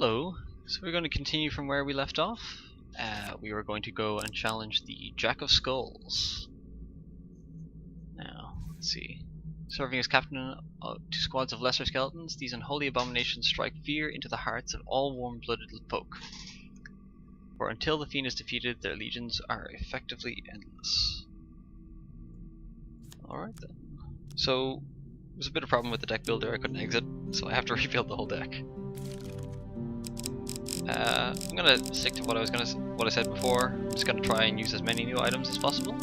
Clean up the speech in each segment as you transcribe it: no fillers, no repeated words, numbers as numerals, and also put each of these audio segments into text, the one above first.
Hello. So we're going to continue from where we left off. We were going to go and challenge the Jack of Skulls. Now, let's see. Serving as captain of 2 squads of lesser skeletons, these unholy abominations strike fear into the hearts of all warm-blooded folk. For until the fiend is defeated, their legions are effectively endless. Alright then. So, there's a bit of problem with the deck builder. I couldn't exit, so I have to rebuild the whole deck. I'm gonna stick to what I said before. I'm just gonna try and use as many new items as possible.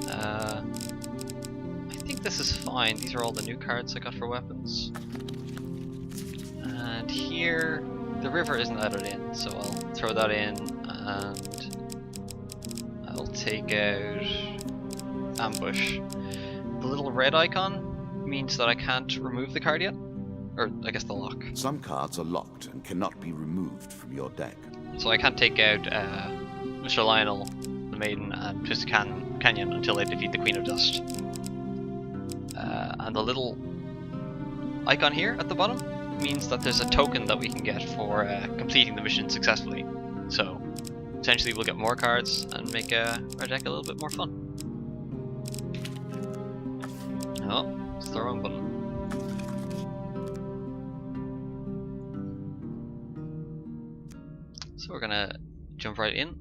I think this is fine. These are all the new cards I got for weapons. And here, the river isn't added in, so I'll throw that in, and I'll take out Ambush. The little red icon means that I can't remove the card yet. Or, I guess the lock. Some cards are locked and cannot be removed from your deck. So I can't take out Mr. Lionel, the Maiden, and Twisted Canyon until I defeat the Queen of Dust. And the little icon here at the bottom means that there's a token that we can get for completing the mission successfully. So, potentially we'll get more cards and make our deck a little bit more fun. Oh, it's the wrong button. So we're gonna jump right in.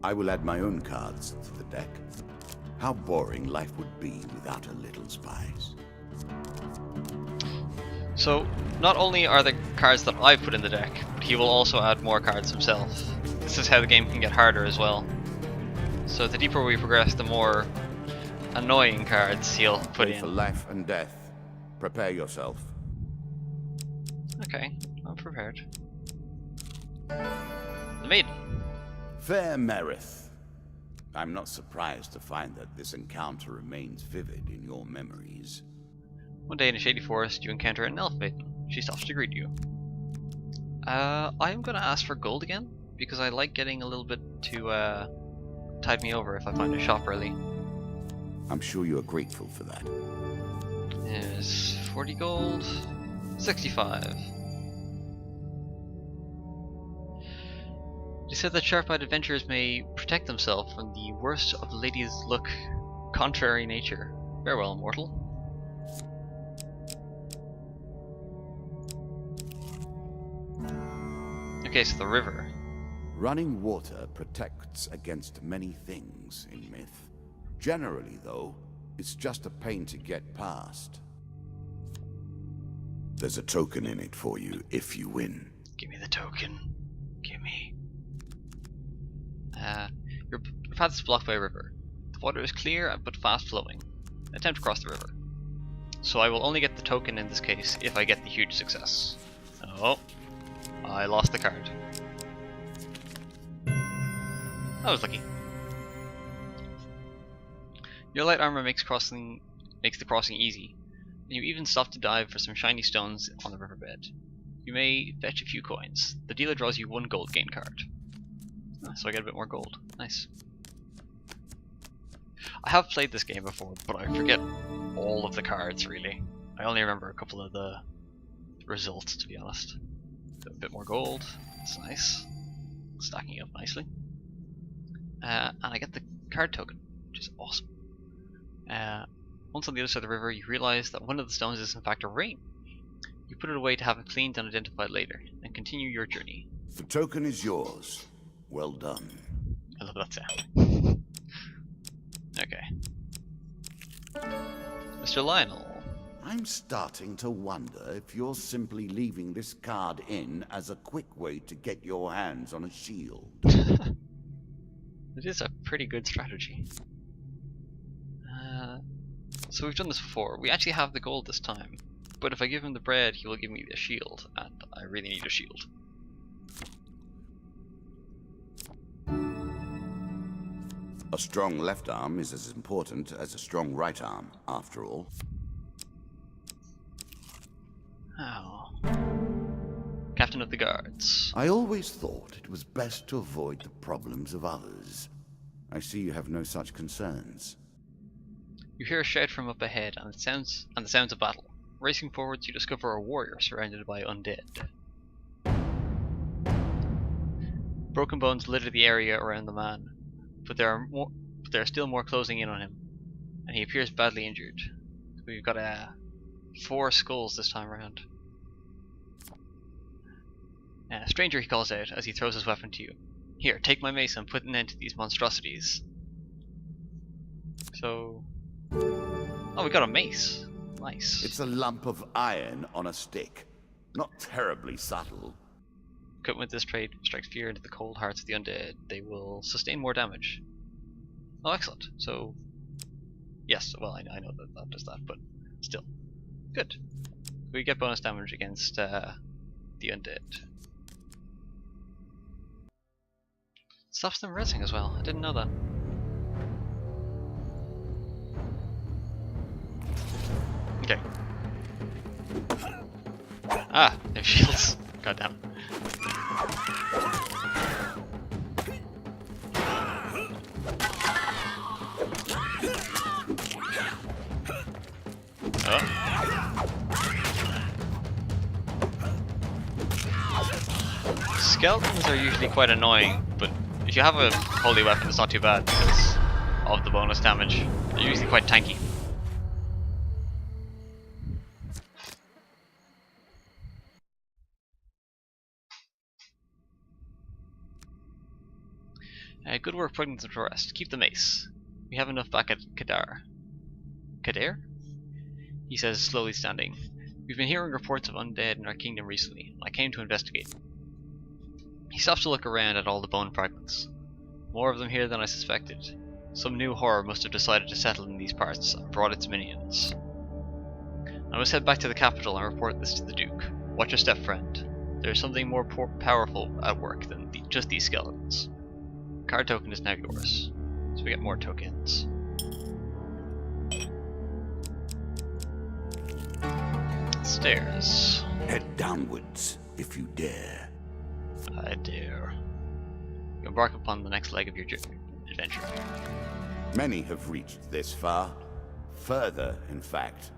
I will add my own cards to the deck. How boring life would be without a little spice. So, not only are the cards that I've put in the deck, but he will also add more cards himself. This is how the game can get harder as well. So the deeper we progress, the more annoying cards he'll put Play in. for life and death. Prepare yourself. Okay, I'm prepared. The Maiden. Fair Merith. I'm not surprised to find that this encounter remains vivid in your memories. One day in a shady forest, you encounter an elf maiden. She stops to greet you. I'm gonna ask for gold again, because I like getting a little bit to tide me over if I find a shop early. I'm sure you are grateful for that. There's 40 gold, 65. They said that sharp-eyed adventurers may protect themselves from the worst of the lady's look, contrary nature. Farewell, mortal. Okay, so the river. Running water protects against many things in myth. Generally, though, it's just a pain to get past. There's a token in it for you if you win. Give me the token. Give me. Your path is blocked by a river. The water is clear but fast flowing. Attempt to cross the river. So I will only get the token in this case if I get the huge success. Oh, I lost the card. I was lucky. Your light armor makes the crossing easy, and you even stop to dive for some shiny stones on the riverbed. You may fetch a few coins. The dealer draws you 1 gold gain card. So I get a bit more gold. Nice. I have played this game before, but I forget all of the cards, really. I only remember a couple of the results, to be honest. A bit more gold. That's nice. Stacking up nicely. And I get the card token, which is awesome. Once on the other side of the river, you realize that one of the stones is in fact a ring. You put it away to have it cleaned and identified later, and continue your journey. The token is yours. Well done. I love that sound. Okay. Mr. Lionel. I'm starting to wonder if you're simply leaving this card in as a quick way to get your hands on a shield. It is a pretty good strategy. So we've done this before. We actually have the gold this time. But if I give him the bread, he will give me the shield, and I really need a shield. A strong left arm is as important as a strong right arm, after all. Oh. Captain of the Guards. I always thought it was best to avoid the problems of others. I see you have no such concerns. You hear a shout from up ahead, and the sounds of battle. Racing forwards, you discover a warrior surrounded by undead. Broken bones litter the area around the man, but there are still more closing in on him, and he appears badly injured. We've got 4 skulls this time around. Stranger, he calls out as he throws his weapon to you. Here, take my mace and put an end to these monstrosities. So... oh, we got a mace. Nice. It's a lump of iron on a stick. Not terribly subtle. Equipped with this trait strikes fear into the cold hearts of the undead. They will sustain more damage. Oh, excellent. So... yes, well, I know that does that, but still. Good. We get bonus damage against the undead. Stops them resing as well. I didn't know that. Okay. Ah, they have shields. God damn. Skeletons are usually quite annoying, but if you have a holy weapon, it's not too bad because of the bonus damage. They're usually quite tanky. Good work putting them to rest. Keep the mace. We have enough back at Kadar. Kadar? He says, slowly standing. We've been hearing reports of undead in our kingdom recently. I came to investigate. He stops to look around at all the bone fragments. More of them here than I suspected. Some new horror must have decided to settle in these parts and brought its minions. I must head back to the capital and report this to the Duke. Watch your step, friend. There is something more powerful at work than just these skeletons. Card token is now yours, so we get more tokens. Stairs. Head downwards, if you dare. I dare. You embark upon the next leg of your adventure. Many have reached this far. Further, in fact.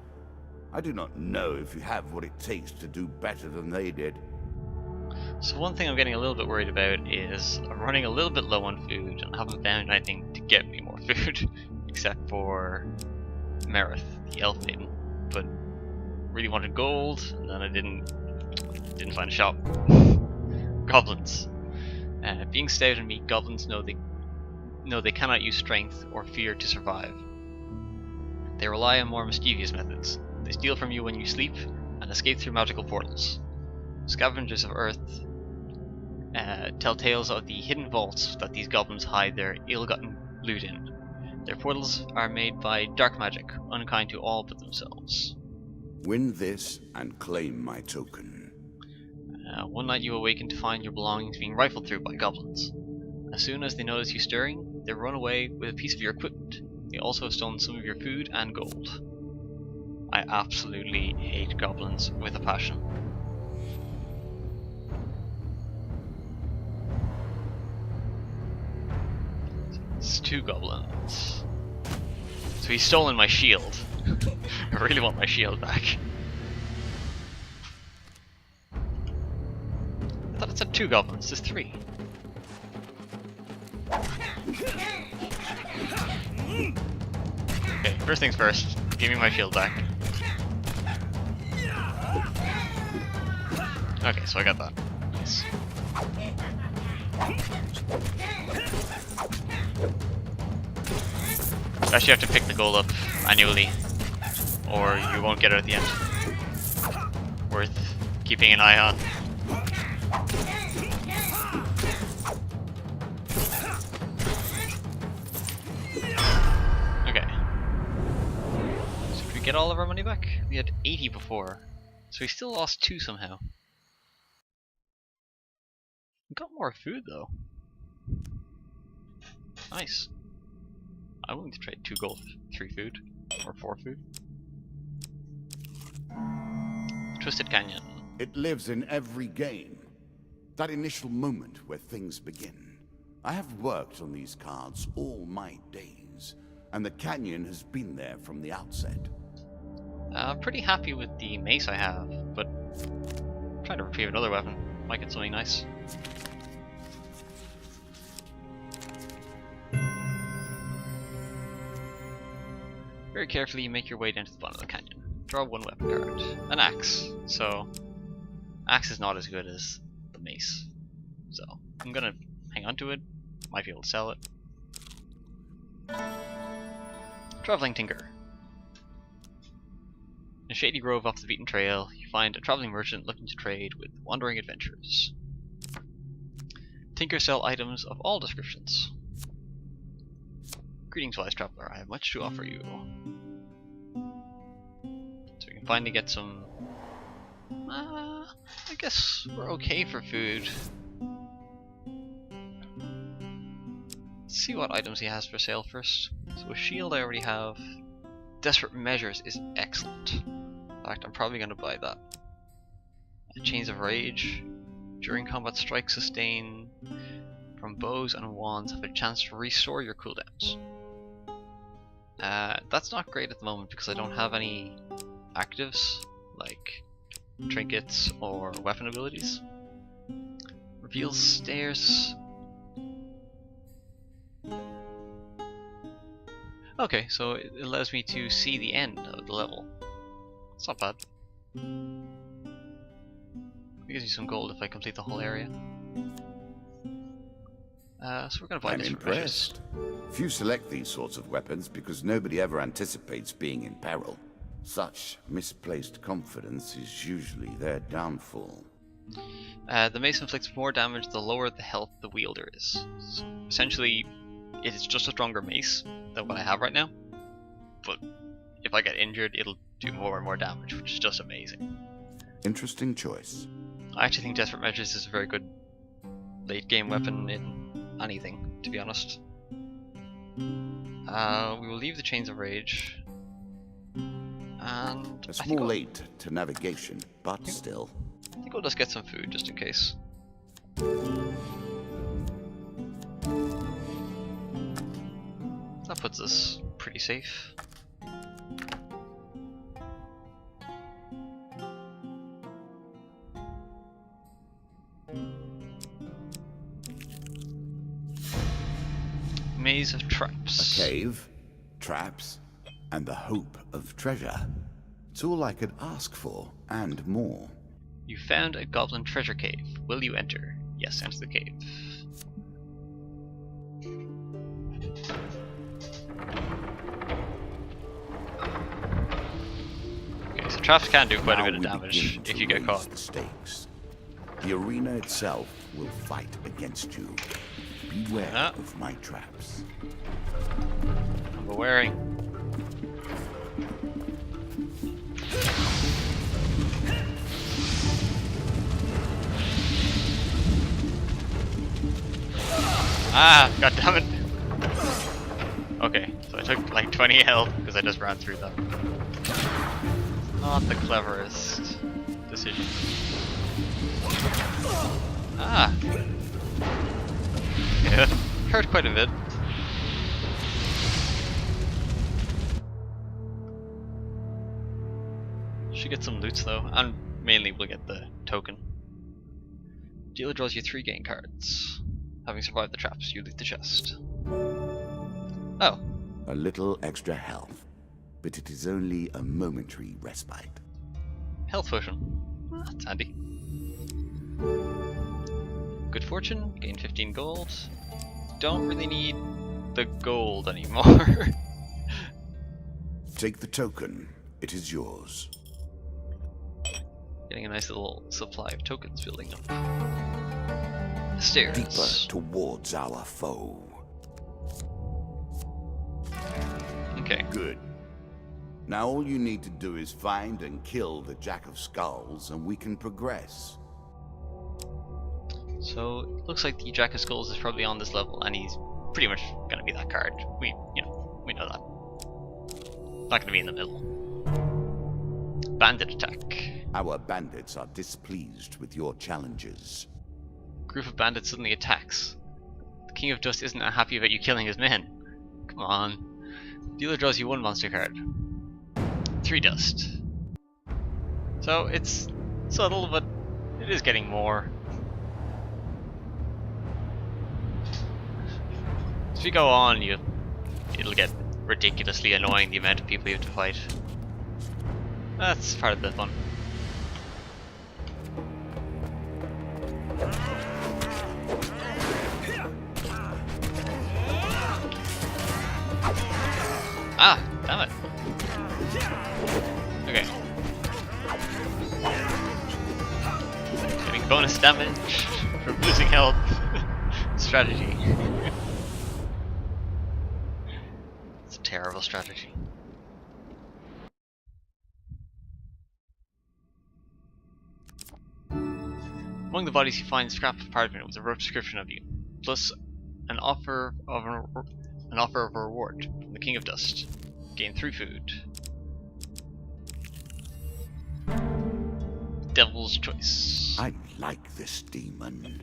I do not know if you have what it takes to do better than they did. So one thing I'm getting a little bit worried about is I'm running a little bit low on food and I haven't found anything to get me more food except for Merith, the elf maiden. But really wanted gold and then I didn't find a shop. Goblins. Being stout and meek, goblins know they cannot use strength or fear to survive. They rely on more mischievous methods. They steal from you when you sleep and escape through magical portals. Scavengers of Earth tell tales of the hidden vaults that these goblins hide their ill-gotten loot in. Their portals are made by dark magic, unkind to all but themselves. Win this and claim my token. One night you awaken to find your belongings being rifled through by goblins. As soon as they notice you stirring, they run away with a piece of your equipment. They also have stolen some of your food and gold. I absolutely hate goblins with a passion. It's 2 goblins. So he's stolen my shield. I really want my shield back. I thought it said 2 goblins, there's 3. Okay, first things first, give me my shield back. Okay, so I got that. Nice. You actually have to pick the gold up annually, or you won't get it at the end. Worth keeping an eye on. Okay. So did we get all of our money back? We had 80 before, so we still lost 2 somehow. We got more food though. Nice. I'm willing to trade 2 gold for 3 food, or 4 food. Twisted Canyon. It lives in every game. That initial moment where things begin. I have worked on these cards all my days, and the canyon has been there from the outset. I'm pretty happy with the mace I have, but I'm trying to retrieve another weapon. Might get something nice. Very carefully, you make your way down to the bottom of the canyon. Draw one weapon card. An axe. So, axe is not as good as the mace. So, I'm gonna hang on to it. Might be able to sell it. Traveling Tinker. In a shady grove off the beaten trail, you find a traveling merchant looking to trade with wandering adventurers. Tinkers sell items of all descriptions. Greetings, wise traveler. I have much to offer you. So we can finally get some... I guess we're okay for food. Let's see what items he has for sale first. So a shield I already have. Desperate Measures is excellent. In fact, I'm probably going to buy that. Chains of Rage. During combat, strikes sustain from bows and wands have a chance to restore your cooldowns. That's not great at the moment because I don't have any actives like trinkets or weapon abilities. Reveals stairs. Okay, so it allows me to see the end of the level. It's not bad. It gives me some gold if I complete the whole area. So we're gonna buy I'm this. impressed. Few select these sorts of weapons because nobody ever anticipates being in peril. Such misplaced confidence is usually their downfall. The mace inflicts more damage the lower the health the wielder is. So essentially, it is just a stronger mace than what I have right now. But if I get injured, it'll do more and more damage, which is just amazing. Interesting choice. I actually think Desperate Measures is a very good late game weapon in anything, to be honest. We will leave the Chains of Rage. And A small aid to navigation, but still. I think we'll just get some food just in case. That puts us pretty safe. Maze of traps. A cave, traps, and the hope of treasure. It's all I could ask for, and more. You found a goblin treasure cave. Will you enter? Yes, enter the cave. Okay, so traps can do quite a bit of damage if you get caught. The stakes. The arena itself will fight against you. Beware of my traps. I'm wearing. Ah, god damn it. Okay, so I took like 20 health because I just ran through that. Not the cleverest decision. Ah. Yeah, hurt quite a bit. Should get some loots though, and mainly we'll get the token. Dealer draws you 3 gain cards. Having survived the traps, you loot the chest. Oh. A little extra health, but it is only a momentary respite. Health potion. That's handy. Good fortune, gain 15 gold. Don't really need the gold anymore. Take the token, it is yours. Getting a nice little supply of tokens building up. Stairs. Deeper towards our foe. Okay. Good. Now all you need to do is find and kill the Jack of Skulls, and we can progress. So it looks like the Jack of Skulls is probably on this level, and he's pretty much gonna be that card. We know that. Not gonna be in the middle. Bandit attack. Our bandits are displeased with your challenges. Group of bandits suddenly attacks. The King of Dust isn't happy about you killing his men. Come on. Dealer draws you 1 monster card. 3 dust. So it's subtle, but it is getting more. As we go on, it'll get ridiculously annoying the amount of people you have to fight. That's part of the fun. Ah, damn it. Okay. Getting bonus damage from losing health. Strategy. It's a terrible strategy. Among the bodies you find scrap of parchment with a rough description of you, plus an offer of a reward from the King of Dust. Gain 3 food. Devil's Choice. I like this demon.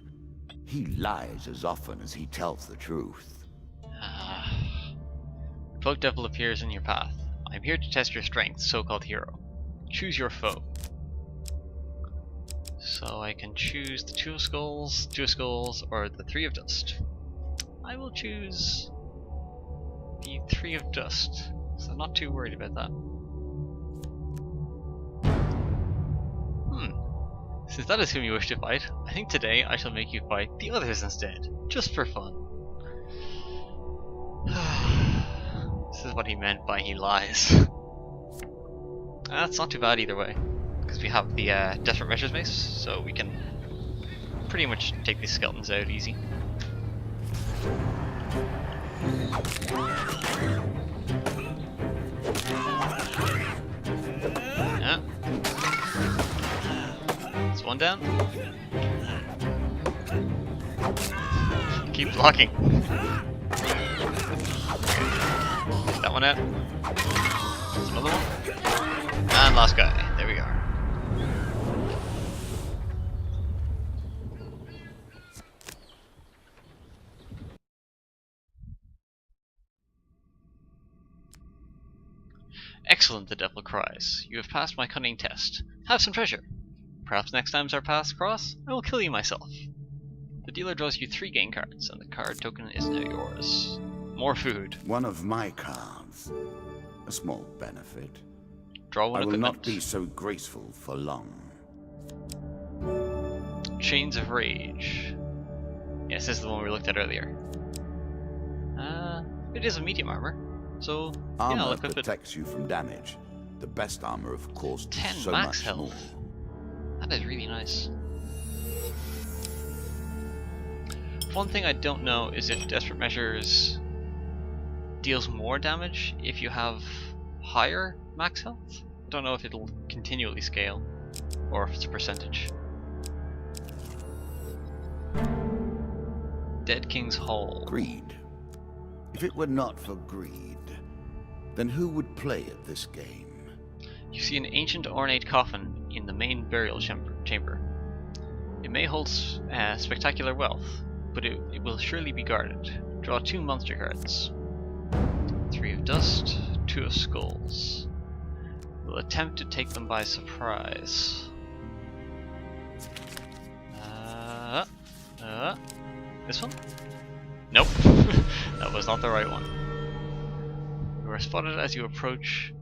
He lies as often as he tells the truth. The Cloaked Devil appears in your path. I am here to test your strength, so-called hero. Choose your foe. So I can choose the Two of Skulls, or the Three of Dust. I will choose the Three of Dust, so I'm not too worried about that. Since that is whom you wish to fight, I think today I shall make you fight the others instead, just for fun. This is what he meant by he lies. That's not too bad either way, because we have the Desperate Measures mace, so we can pretty much take these skeletons out easy. Yeah. That's one down. Keep blocking. Get that one out. There's another one. And last guy. There we are. Excellent, the devil cries. You have passed my cunning test. Have some treasure. Perhaps next times our paths cross, I will kill you myself. The dealer draws you 3 gain cards, and the card token is now yours. More food. One of my cards. A small benefit. Draw one I will equipment. not be so graceful for long. Chains of Rage. Yes, this is the one we looked at earlier. It is a medium armor, so yeah, I'll Armor equip it. protects you from damage. The best armor, of course, does 10 so max much health. more. That is really nice. One thing I don't know is if Desperate Measures deals more damage if you have higher max health. I don't know if it'll continually scale or if it's a percentage. Dead King's Hall. Greed. If it were not for greed, then who would play at this game? You see an ancient ornate coffin in the main burial chamber. It may hold spectacular wealth, but it will surely be guarded. Draw 2 monster cards. 3 of Dust, 2 of Skulls. We'll attempt to take them by surprise. This one? Nope. That was not the right one. You are spotted as you approach,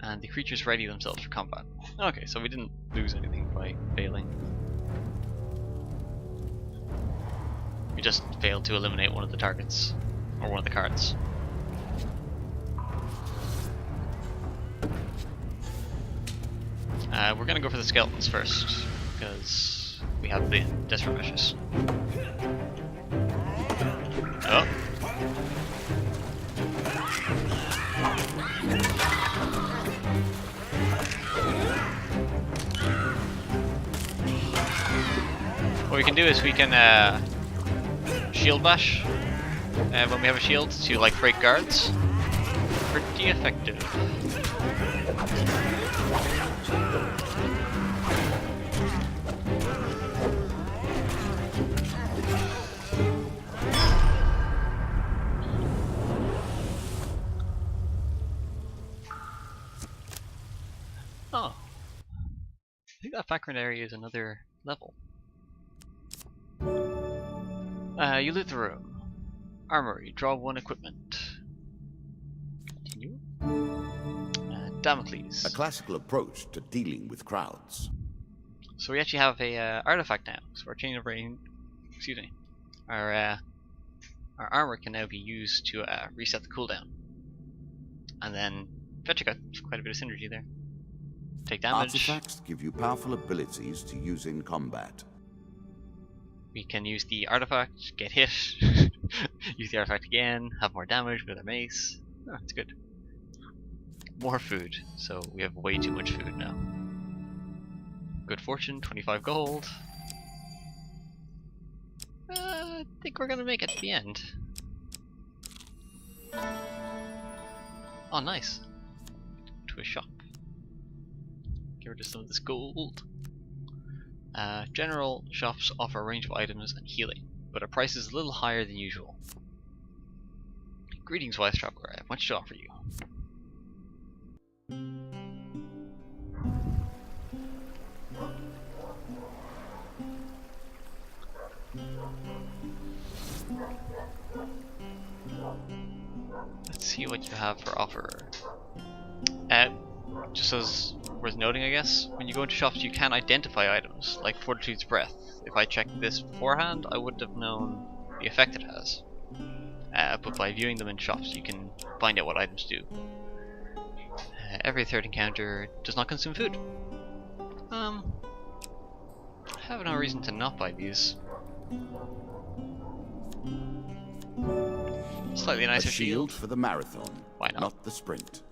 and the creatures ready themselves for combat. Okay, so we didn't lose anything by failing. We just failed to eliminate one of the targets, or one of the cards. We're gonna go for the skeletons first, because we have the Desperate Measures. Oh. What we can do is we can shield bash when we have a shield to like break guards. Pretty effective. Oh. think that background area is another level. You loot the room. Armory, draw 1 equipment. Continue. Damocles. A classical approach to dealing with crowds. So we actually have a artifact now. So our chain of rain, excuse me, our armor can now be used to reset the cooldown. And then we actually got quite a bit of synergy there. Take damage. Artifacts give you powerful abilities to use in combat. We can use the artifact, get hit, use the artifact again, have more damage with our mace. Oh, it's good. More food, so we have way too much food now. Good fortune, 25 gold. I think we're gonna make it to the end. Oh, nice. To a shop. Get rid of some of this gold. General shops offer a range of items and healing, but our price is a little higher than usual. Greetings, wise traveler. I have much to offer you. Let's see what you have for offer. Just as worth noting, I guess, when you go into shops you can identify items, like Fortitude's Breath. If I checked this beforehand, I wouldn't have known the effect it has. But by viewing them in shops, you can find out what items do. Every third encounter does not consume food. I have no reason to not buy these. Slightly nicer A shield for the marathon. Why not? Not the sprint.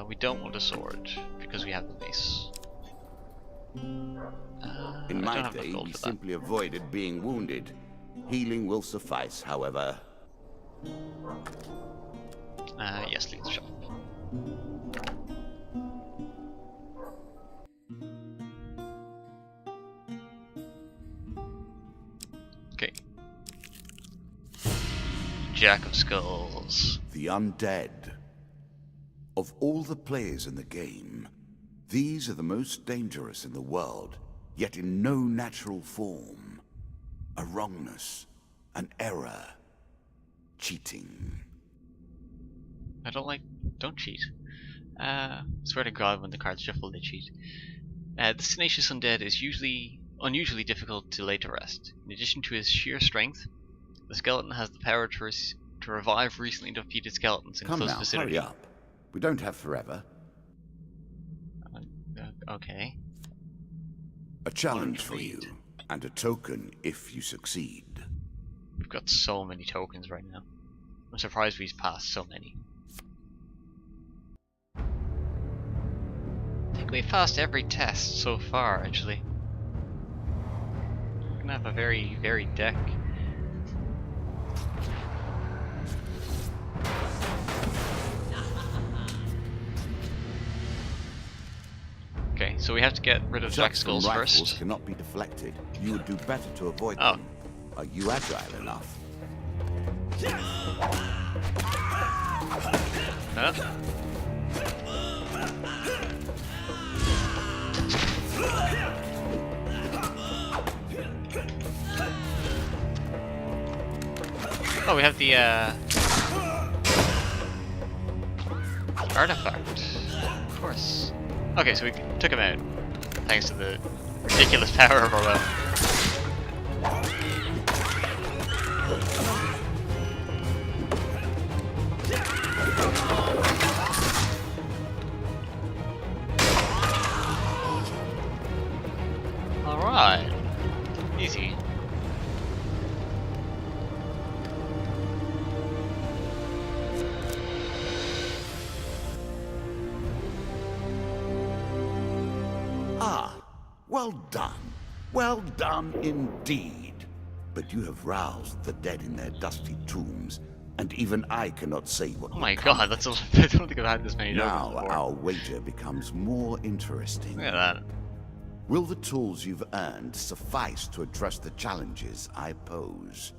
We don't want a sword because we have the mace. In my day, we simply avoided being wounded. Healing will suffice, however. Yes, leave the shop. Okay. Jack of Skulls. The undead. Of all the players in the game, these are the most dangerous in the world, yet in no natural form. A wrongness, an error, cheating. Don't cheat. Swear to God, when the cards shuffle, they cheat. The tenacious undead is unusually difficult to lay to rest. In addition to his sheer strength, the skeleton has the power to revive recently defeated skeletons in close vicinity. Hurry up. We don't have forever. Okay. A challenge for you, and a token if you succeed. We've got so many tokens right now. I'm surprised we've passed so many. I think we've passed every test so far, actually. We're gonna have a very varied deck. Okay, so we have to get rid of Jack Skulls first. Cannot be deflected. You would do better to avoid Oh. them. Are you agile enough? Oh, we have the artifact. Of course. Okay, so we took him out, thanks to the ridiculous power of our weapon. Alright. Easy. Well done. Well done indeed. But you have roused the dead in their dusty tombs, and even I cannot say what. Oh my god, that's a I don't think I've had this many now tokens before. our wager becomes more interesting. Look at that. Will the tools you've earned suffice to address the challenges I pose?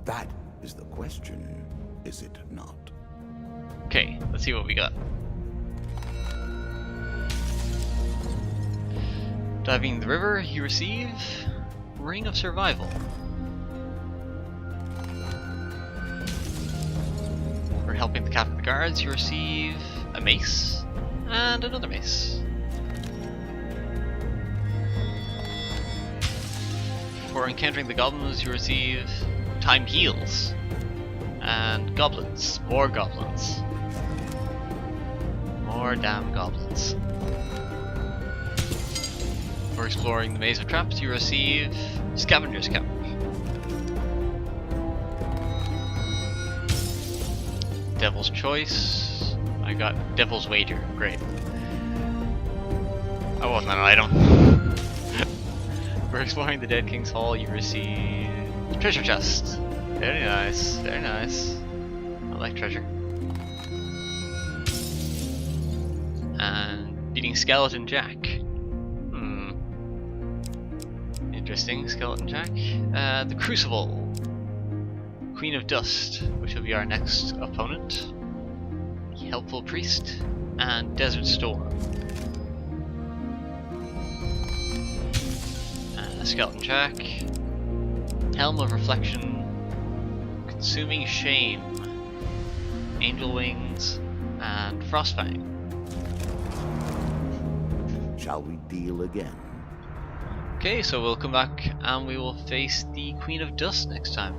That is the question, is it not? Okay, let's see what we got. Diving the river, you receive Ring of Survival. For helping the captain of the guards, you receive a mace and another mace. For encountering the goblins, you receive Time Heals and goblins. More goblins. More damn goblins. For exploring the Maze of Traps, you receive Scavenger's Cap. Devil's Choice. I got Devil's Wager. Great. That wasn't an item. For exploring the Dead King's Hall, you receive Treasure Chest. Very nice. Very nice. I like treasure. And beating Skeleton Jack. Interesting, Skeleton Jack. The Crucible. Queen of Dust, which will be our next opponent. The Helpful Priest. And Desert Storm. Skeleton Jack. Helm of Reflection. Consuming Shame. Angel Wings. And Frostfang. Shall we deal again? Okay, so we'll come back and we will face the Queen of Dust next time.